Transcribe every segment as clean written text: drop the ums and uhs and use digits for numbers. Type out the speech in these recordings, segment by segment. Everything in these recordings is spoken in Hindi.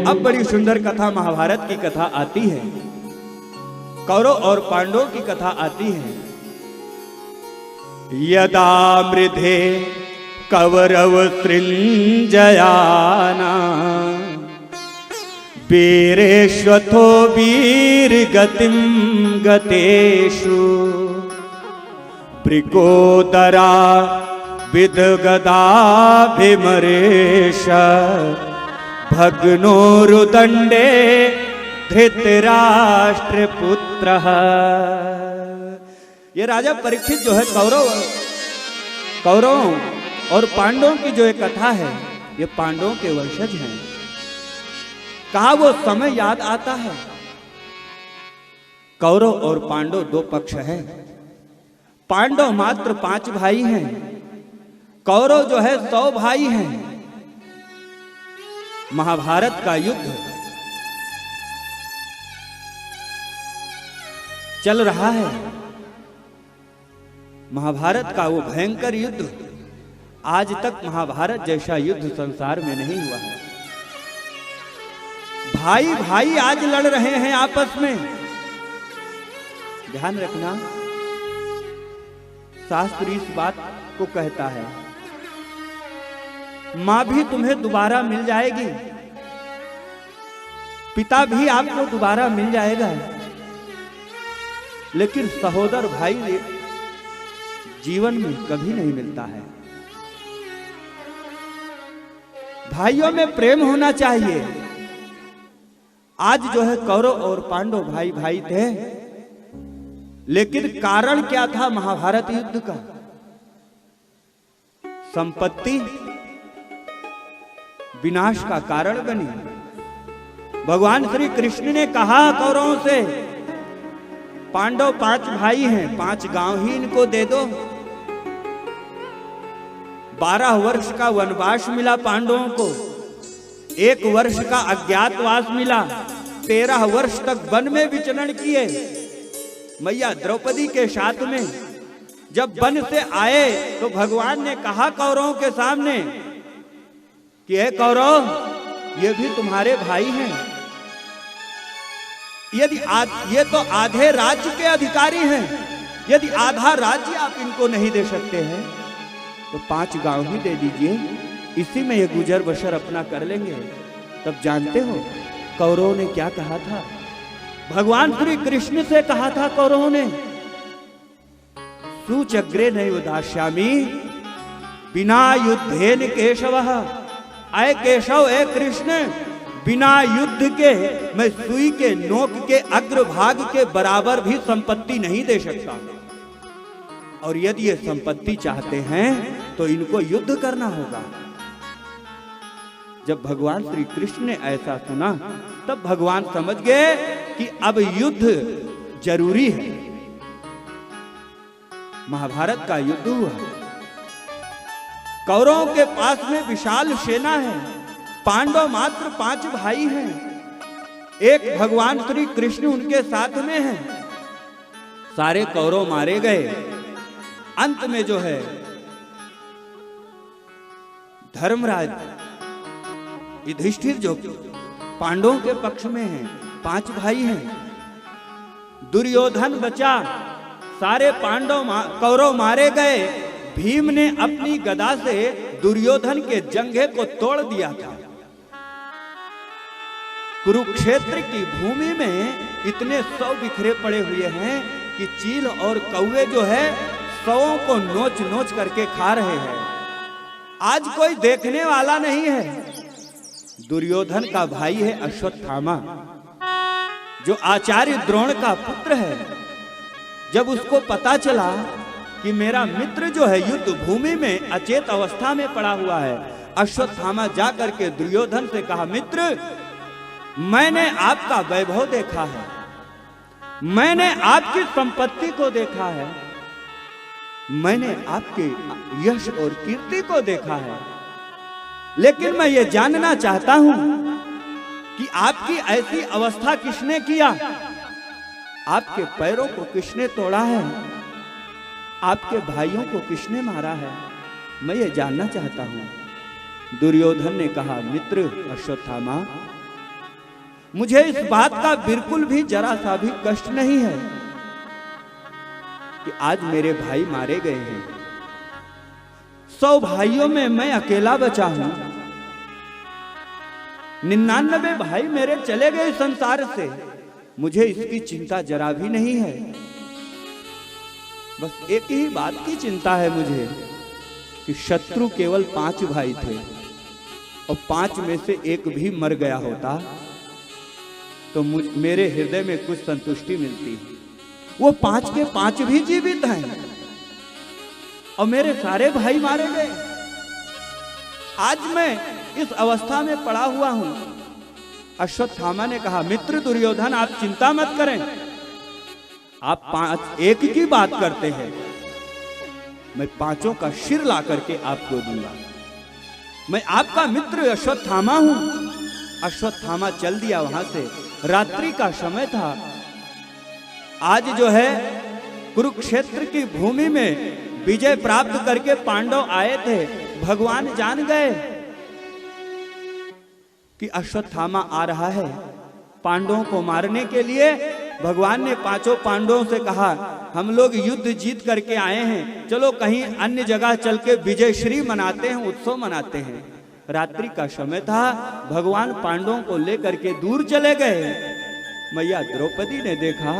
अब बड़ी सुंदर कथा महाभारत की कथा आती है, कौरव और पांडवों की कथा आती है। यदा मृधे कौरव सृंजयाना वीरेश्वथो वीर गतिम गतेषु प्रिकोदरा विदगदाभिमरेश भग्नोरुदंडे धृतराष्ट्र पुत्र। ये राजा परीक्षित जो है कौरवों और पांडवों की जो एक कथा है, ये पांडवों के वंशज हैं। कहा वो समय याद आता है। कौरव और पांडव दो पक्ष हैं। पांडव मात्र 5 भाई हैं, कौरव जो है 100 भाई हैं। महाभारत का युद्ध चल रहा है। महाभारत का वो भयंकर युद्ध, आज तक महाभारत जैसा युद्ध संसार में नहीं हुआ है। भाई भाई आज लड़ रहे हैं आपस में। ध्यान रखना, शास्त्र इस बात को कहता है, मां भी तुम्हें दोबारा मिल जाएगी, पिता भी आपको दोबारा मिल जाएगा, लेकिन सहोदर भाई जीवन में कभी नहीं मिलता है। भाइयों में प्रेम होना चाहिए। आज जो है कौरव और पांडव भाई भाई थे, लेकिन कारण क्या था महाभारत युद्ध का? संपत्ति विनाश का कारण बनी। भगवान श्री कृष्ण ने कहा कौरवों से, पांडव 5 भाई हैं, 5 गांव ही इनको दे दो। 12 वर्ष का वनवास मिला पांडवों को, 1 वर्ष का अज्ञातवास मिला, 13 वर्ष तक वन में विचरण किए। मैया द्रौपदी के साथ में जब वन से आए तो भगवान ने कहा कौरवों के सामने कि हे कौरव, ये भी तुम्हारे भाई हैं। यदि ये तो आधे राज्य के अधिकारी हैं, यदि आधा राज्य आप इनको नहीं दे सकते हैं तो 5 गांव ही दे दीजिए, इसी में ये गुजर बसर अपना कर लेंगे। तब जानते हो कौरवों ने क्या कहा था? भगवान श्री कृष्ण से कहा था कौरवों ने, सूचग्रे नैव दास्यामि बिना युद्धेन केशवः। आए केशव, ए कृष्ण, बिना युद्ध के मैं सुई के नोक के अग्रभाग के बराबर भी संपत्ति नहीं दे सकता। और यदि ये संपत्ति चाहते हैं तो इनको युद्ध करना होगा। जब भगवान श्री कृष्ण ने ऐसा सुना तब भगवान समझ गए कि अब युद्ध जरूरी है। महाभारत का युद्ध हुआ। कौरवों के पास में विशाल सेना है, पांडव मात्र 5 भाई हैं। एक भगवान श्री कृष्ण उनके साथ में हैं। सारे कौरव मारे गए। अंत में जो है धर्मराज युधिष्ठिर जो पांडवों के पक्ष में हैं, 5 भाई हैं। दुर्योधन बचा, सारे कौरव मारे गए। भीम ने अपनी गदा से दुर्योधन के जंघे को तोड़ दिया था। कुरुक्षेत्र की भूमि में इतने 100 बिखरे पड़े हुए हैं कि चील और कौवे जो है 100 को नोच नोच करके खा रहे हैं। आज कोई देखने वाला नहीं है। दुर्योधन का भाई है अश्वत्थामा, जो आचार्य द्रोण का पुत्र है। जब उसको पता चला कि मेरा मित्र जो है युद्ध भूमि में अचेत अवस्था में पड़ा हुआ है, अश्वत्थामा जा करके दुर्योधन से कहा, मित्र, मैंने आपका वैभव देखा है, मैंने आपकी संपत्ति को देखा है, मैंने आपके यश और कीर्ति को देखा है, लेकिन मैं ये जानना चाहता हूं कि आपकी ऐसी अवस्था किसने किया? आपके पैरों को किसने तोड़ा है? आपके भाइयों को किसने मारा है? मैं ये जानना चाहता हूं। दुर्योधन ने कहा, मित्र अश्वत्थामा, मुझे इस बात का बिल्कुल भी जरा सा भी कष्ट नहीं है कि आज मेरे भाई मारे गए हैं। 100 भाइयों में मैं अकेला बचा हूं, 99 भाई मेरे चले गए संसार से। मुझे इसकी चिंता जरा भी नहीं है। बस एक ही बात की चिंता है मुझे कि शत्रु केवल 5 भाई थे और 5 में से एक भी मर गया होता तो मेरे हृदय में कुछ संतुष्टि मिलती। वो 5 के 5 भी जीवित हैं और मेरे सारे भाई मारे गए। आज मैं इस अवस्था में पड़ा हुआ हूं। अश्वत्थामा ने कहा, मित्र दुर्योधन आप चिंता मत करें, आप 5 एक की बात करते हैं, मैं 5 का सिर ला करके आपको दूंगा। मैं आपका मित्र अश्वत्थामा हूं। अश्वत्थामा चल दिया वहां से। रात्रि का समय था। आज जो है कुरुक्षेत्र की भूमि में विजय प्राप्त करके पांडव आए थे। भगवान जान गए कि अश्वत्थामा आ रहा है पांडवों को मारने के लिए। भगवान ने 5 पांडवों से कहा, हम लोग युद्ध जीत करके आए हैं, चलो कहीं अन्य जगह चल के विजय श्री मनाते हैं, उत्सव मनाते हैं। रात्रि का समय था। भगवान पांडवों को लेकर के दूर चले गए। मैया द्रौपदी ने देखा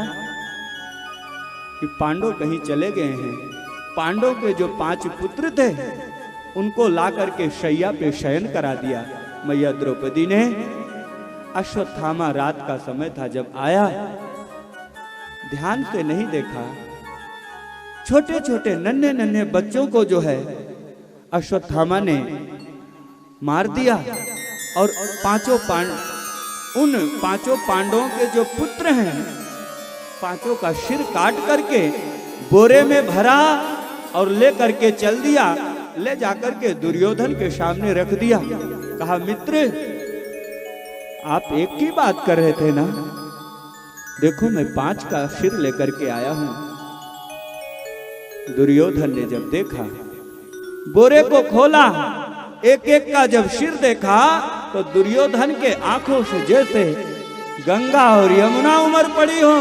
कि पांडव कहीं चले गए हैं। पांडव के जो 5 पुत्र थे उनको ला करके शैया पे शयन करा दिया। मैया द्रौपदी ने अश्वत्थामा, रात का समय था जब आया, ध्यान से नहीं देखा। छोटे छोटे नन्हे नन्हे बच्चों को जो है अश्वत्थामा ने मार दिया और उन 5 पांडवों के जो पुत्र हैं 5 का सिर काट करके बोरे में भरा और ले करके चल दिया। ले जाकर के दुर्योधन के सामने रख दिया। कहा, मित्र आप एक की बात कर रहे थे ना, देखो मैं 5 का सिर लेकर के आया हूं। दुर्योधन ने जब देखा, बोरे को खोला, एक एक का जब सिर देखा तो दुर्योधन के आंखों से जैसे गंगा और यमुना उमड़ पड़ी हो।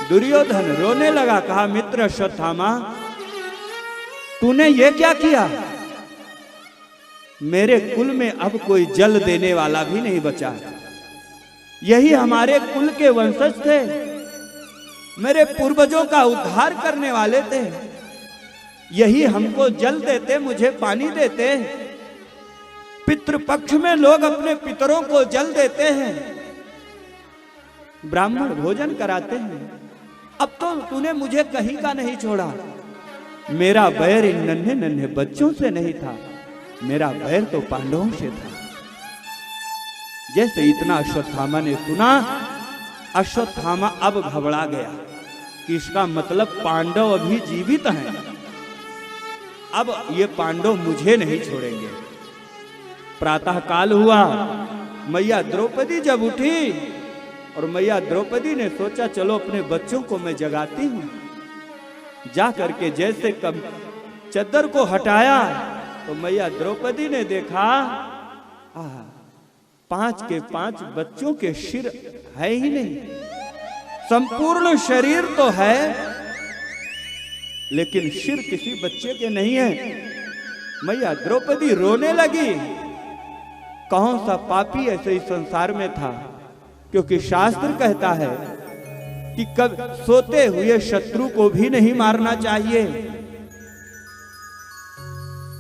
दुर्योधन रोने लगा। कहा, मित्र अश्वत्थामा तूने ये क्या किया? मेरे कुल में अब कोई जल देने वाला भी नहीं बचा। यही हमारे कुल के वंशज थे, मेरे पूर्वजों का उद्धार करने वाले थे। यही हमको जल देते, मुझे पानी देते। पितृपक्ष में लोग अपने पितरों को जल देते हैं, ब्राह्मण भोजन कराते हैं। अब तो तूने मुझे कहीं का नहीं छोड़ा। मेरा बैर इन नन्हे नन्हे बच्चों से नहीं था, मेरा बैर तो पांडवों से था। जैसे इतना अश्वत्थामा ने सुना, अश्वत्थामा अब घबरा गया कि इसका मतलब पांडव अभी जीवित हैं। अब ये पांडव मुझे नहीं छोड़ेंगे। प्रातः काल हुआ। मैया द्रौपदी जब उठी और मैया द्रौपदी ने सोचा चलो अपने बच्चों को मैं जगाती हूं। जा करके जैसे कब चद्दर को हटाया तो मैया द्रौपदी ने देखा 5 के 5 बच्चों के सिर है ही नहीं। संपूर्ण शरीर तो है लेकिन सिर किसी बच्चे के नहीं है। मैया द्रौपदी रोने लगी। कौन सा पापी ऐसे ही संसार में था, क्योंकि शास्त्र कहता है कि कब सोते हुए शत्रु को भी नहीं मारना चाहिए,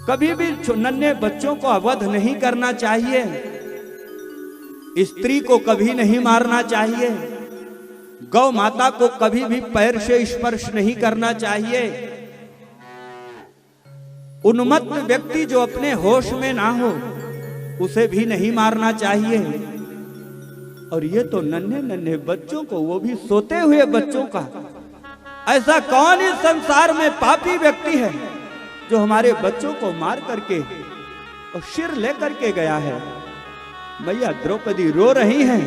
कभी भी नन्हे बच्चों को अवध नहीं करना चाहिए, स्त्री को कभी नहीं मारना चाहिए, गौ माता को कभी भी पैर से स्पर्श नहीं करना चाहिए। उन्मत्त व्यक्ति जो अपने होश में ना हो उसे भी नहीं मारना चाहिए। और ये तो नन्हे नन्हे बच्चों को, वो भी सोते हुए बच्चों का। ऐसा कौन इस संसार में पापी व्यक्ति है जो हमारे बच्चों को मार करके और सिर लेकर के गया है। मैया द्रौपदी रो रही हैं।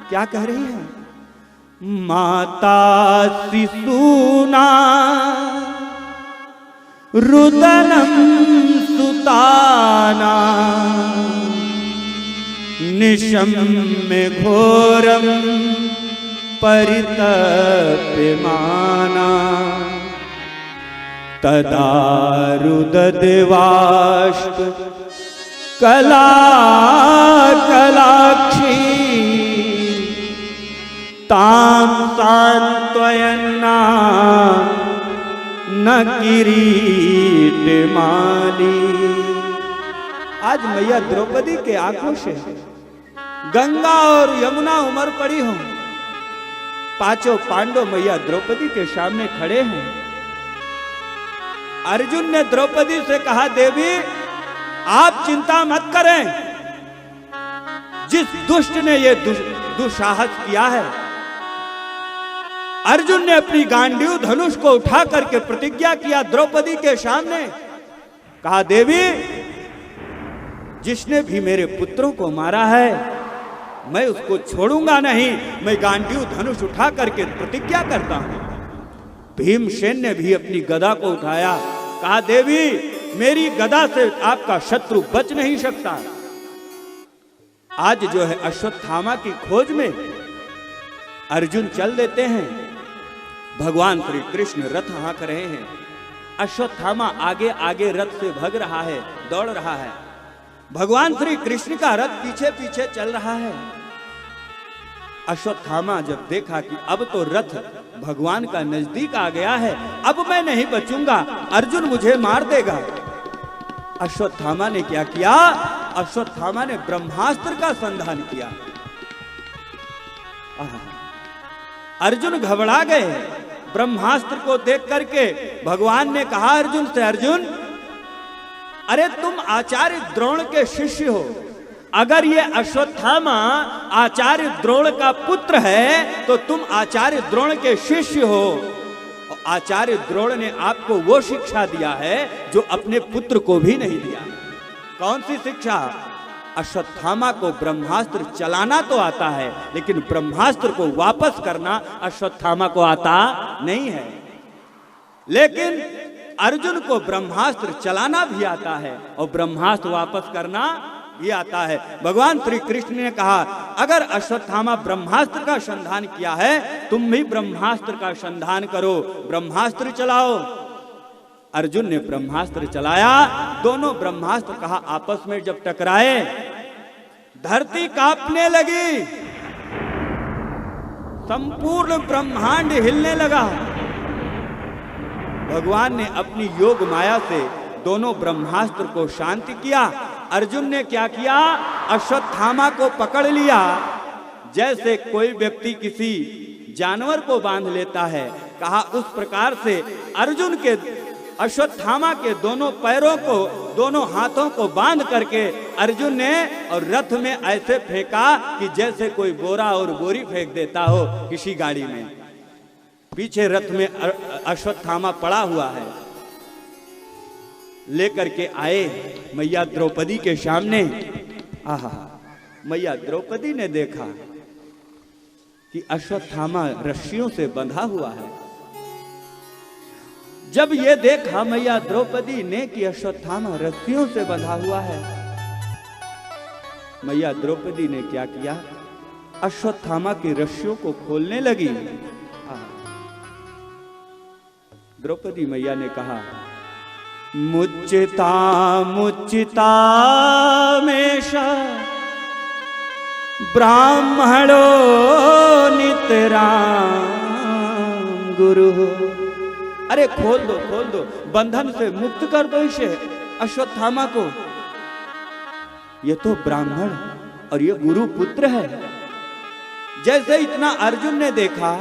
क्या कह रही हैं? माता शिशूना रुदनम सुताना निशम्य घोरम परितप्यमाना तदारुददेवाष्ट कला कलाक्षी ताम सांत्वयन्ना न किरीटमाली। आज मैया द्रौपदी के आंखों से गंगा और यमुना उमड़ पड़ी हो। पांचों पांडव मैया द्रौपदी के सामने खड़े हैं। अर्जुन ने द्रौपदी से कहा, देवी आप चिंता मत करें, जिस दुष्ट ने ये दुस्साहस किया है। अर्जुन ने अपनी गांडीव धनुष को उठा करके प्रतिज्ञा किया द्रौपदी के सामने, कहा देवी जिसने भी मेरे पुत्रों को मारा है मैं उसको छोड़ूंगा नहीं। मैं गांडीव धनुष उठा करके प्रतिज्ञा करता हूं। भीमसेन ने भी अपनी गदा को उठाया, कहा देवी मेरी गदा से आपका शत्रु बच नहीं सकता। आज जो है अश्वत्थामा की खोज में अर्जुन चल देते हैं। भगवान श्री कृष्ण रथ हाँक रहे हैं। अश्वत्थामा आगे आगे रथ से भाग रहा है, दौड़ रहा है। भगवान श्री कृष्ण का रथ पीछे पीछे चल रहा है। अश्वत्थामा जब देखा कि अब तो रथ भगवान का नजदीक आ गया है, अब मैं नहीं बचूंगा, अर्जुन मुझे मार देगा। अश्वत्थामा ने क्या किया? अश्वत्थामा ने ब्रह्मास्त्र का संधान किया। अर्जुन घबरा गए। ब्रह्मास्त्र को देख करके भगवान ने कहा अर्जुन से, अर्जुन अरे तुम आचार्य द्रोण के शिष्य हो। अगर ये अश्वत्थामा आचार्य द्रोण का पुत्र है तो तुम आचार्य द्रोण के शिष्य हो। आचार्य द्रोण ने आपको वो शिक्षा दिया है जो अपने पुत्र को भी नहीं दिया। कौन सी शिक्षा? अश्वत्थामा को ब्रह्मास्त्र चलाना तो आता है, लेकिन ब्रह्मास्त्र को वापस करना अश्वत्थामा को आता नहीं है। लेकिन अर्जुन को ब्रह्मास्त्र चलाना भी आता है और ब्रह्मास्त्र वापस करना भी आता है। भगवान श्री कृष्ण ने कहा अगर अश्वत्थामा ब्रह्मास्त्र का संधान किया है, तुम भी ब्रह्मास्त्र का संधान करो, ब्रह्मास्त्र चलाओ। अर्जुन ने ब्रह्मास्त्र चलाया। दोनों ब्रह्मास्त्र कहा आपस में जब टकराए, धरती कांपने लगी, संपूर्ण ब्रह्मांड हिलने लगा। भगवान ने अपनी योग माया से दोनों ब्रह्मास्त्र को शांत किया। अर्जुन ने क्या किया? अश्वत्थामा को पकड़ लिया, जैसे कोई व्यक्ति किसी जानवर को बांध लेता है। कहा उस प्रकार से अर्जुन के अश्वत्थामा के दोनों पैरों को, दोनों हाथों को बांध करके अर्जुन ने और रथ में ऐसे फेंका कि जैसे कोई बोरा और बोरी फेंक देता हो किसी गाड़ी में। पीछे रथ में अश्वत्थामा पड़ा हुआ है। लेकर के आए मैया द्रौपदी के सामने। आहा, मैया द्रौपदी ने देखा कि अश्वत्थामा रस्सियों से बंधा हुआ है। जब ये देखा मैया द्रौपदी ने कि अश्वत्थामा रस्सियों से बंधा हुआ है, मैया द्रौपदी ने क्या किया? अश्वत्थामा की रस्सियों को खोलने लगी। द्रौपदी मैया ने कहा मुच्चिता मुच्चिता मेषा ब्राह्मणो नितराम गुरु। अरे खोल दो, खोल दो, बंधन से मुक्त कर दो इसे, अश्वत्थामा को। ये तो ब्राह्मण और ये गुरु पुत्र है। जैसे इतना अर्जुन ने देखा,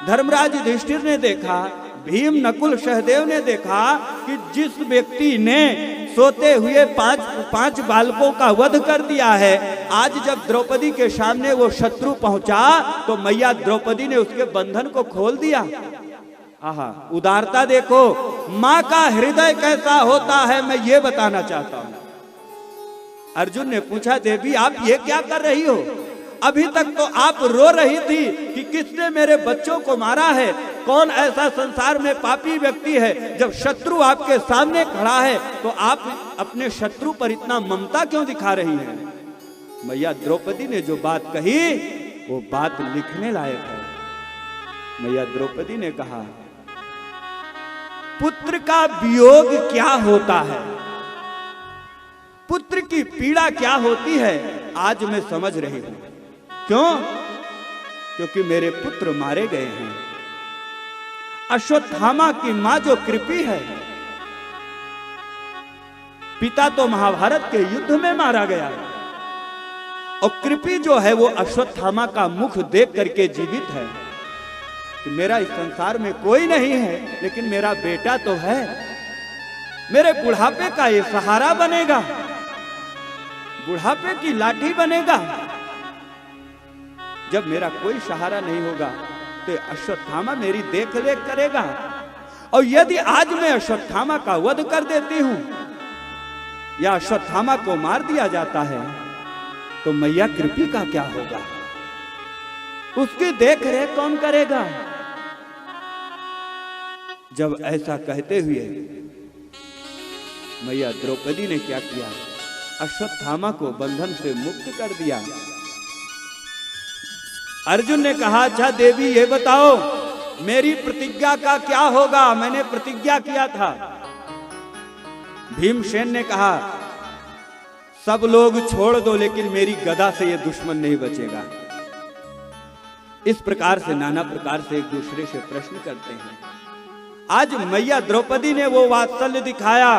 धर्मराज युधिष्ठिर ने देखा, भीम नकुल सहदेव ने देखा कि जिस व्यक्ति ने सोते हुए पांच बालकों का वध कर दिया है, आज जब द्रौपदी के सामने वो शत्रु पहुंचा तो मैया द्रौपदी ने उसके बंधन को खोल दिया। आहा, उदारता देखो, मां का हृदय कैसा होता है मैं ये बताना चाहता हूं। अर्जुन ने पूछा देवी आप ये क्या कर रही हो? अभी तक तो आप रो रही थी कि किसने मेरे बच्चों को मारा है। कौन ऐसा संसार में पापी व्यक्ति है? जब शत्रु आपके सामने खड़ा है तो आप अपने शत्रु पर इतना ममता क्यों दिखा रही हैं? मैया द्रौपदी ने जो बात कही वो बात लिखने लायक है। मैया द्रौपदी ने कहा, पुत्र का वियोग क्या होता है, पुत्र की पीड़ा क्या होती है, आज मैं समझ रही हूं। क्यों? क्योंकि मेरे पुत्र मारे गए हैं। अश्वत्थामा की मां जो कृपी है, पिता तो महाभारत के युद्ध में मारा गया, और कृपी जो है वो अश्वत्थामा का मुख देख करके जीवित है कि मेरा इस संसार में कोई नहीं है, लेकिन मेरा बेटा तो है, मेरे बुढ़ापे का ये सहारा बनेगा, बुढ़ापे की लाठी बनेगा। जब मेरा कोई सहारा नहीं होगा तो अश्वत्थामा मेरी देख रेख करेगा, और यदि आज मैं अश्वत्थामा का वध कर देती हूं या अश्वत्थामा को मार दिया जाता है तो मैया कृपी का क्या होगा, उसकी देख रेख कौन करेगा। जब ऐसा कहते हुए मैया द्रौपदी ने क्या किया, अश्वत्थामा को बंधन से मुक्त कर दिया। अर्जुन ने कहा, अच्छा देवी ये बताओ मेरी प्रतिज्ञा का क्या होगा, मैंने प्रतिज्ञा किया था। भीमसेन ने कहा, सब लोग छोड़ दो लेकिन मेरी गदा से ये दुश्मन नहीं बचेगा। इस प्रकार से नाना प्रकार से एक दूसरे से प्रश्न करते हैं। आज मैया द्रौपदी ने वो वात्सल्य दिखाया,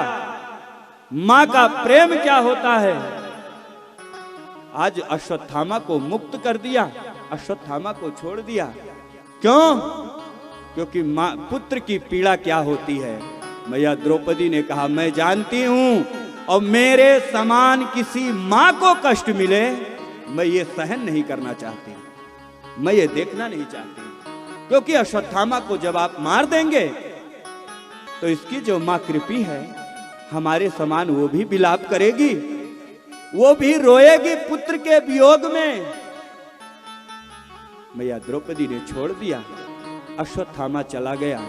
मां का प्रेम क्या होता है। आज अश्वत्थामा को मुक्त कर दिया, अश्वत्थामा को छोड़ दिया। क्यों? क्योंकि मां पुत्र की पीड़ा क्या होती है। मैया द्रौपदी ने कहा, मैं जानती हूं, और मेरे समान किसी मां को कष्ट मिले मैं ये सहन नहीं करना चाहती, मैं ये देखना नहीं चाहती। क्योंकि अश्वत्थामा को जब आप मार देंगे तो इसकी जो मां कृपी है हमारे समान वो भी विलाप करेगी, वो भी रोएगी पुत्र के वियोग में। मैया द्रौपदी ने छोड़ दिया, अश्वत्थामा चला गया।